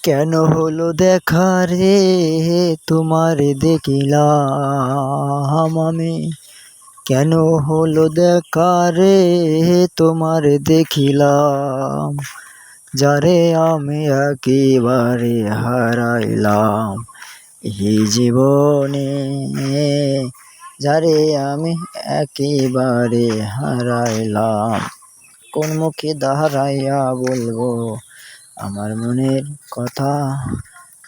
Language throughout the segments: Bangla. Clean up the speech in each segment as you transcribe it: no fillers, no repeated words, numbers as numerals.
কেন হলো দেখা রে তোমার দেখিলাম আমি, কেন হলো দেখা রে তোমার দেখিলাম, যারে আমি একেবারে হারাইলাম এই জীবনে, যারে আমি একেবারে হারাইলাম। কোন মুখে দাঁড়াইয়া বলবো আমার মনের কথা,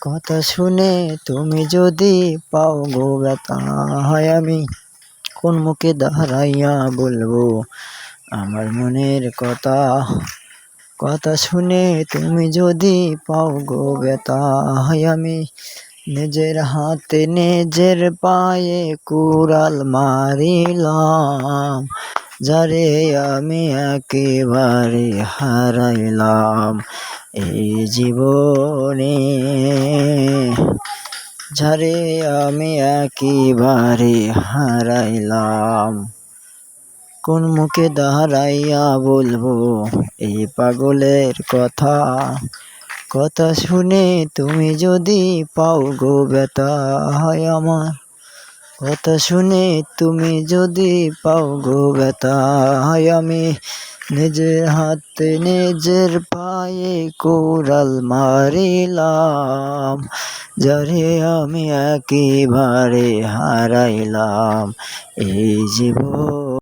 কথা শুনে তুমি যদি পাও গো ব্যথা, হয় আমি কোন মুখে দাঁড়াইয়া বলবো আমার মনের কথা, কথা শুনে তুমি যদি পাও গো ব্যথা, হয় আমি নিজের হাতে নিজের পায়ে কুড়াল মারিলাম, যারে আমি একেবারে হারাইলাম এই জীবনে, যারে আমি একেবারে হারাইলাম। কোন মুখে দাঁড়াইয়া বলবো এই পাগলের কথা, কথা শুনে তুমি যদি পাও গো ব্যথা, হয় আমার কথা শুনে তুমি যদি পাও গো ব্যথা, হয় আমি নিজের হাতে নিজের পায়ে কোড়াল মারিলাম, যারে আমি একেবারে হারাইলাম এই জীবন।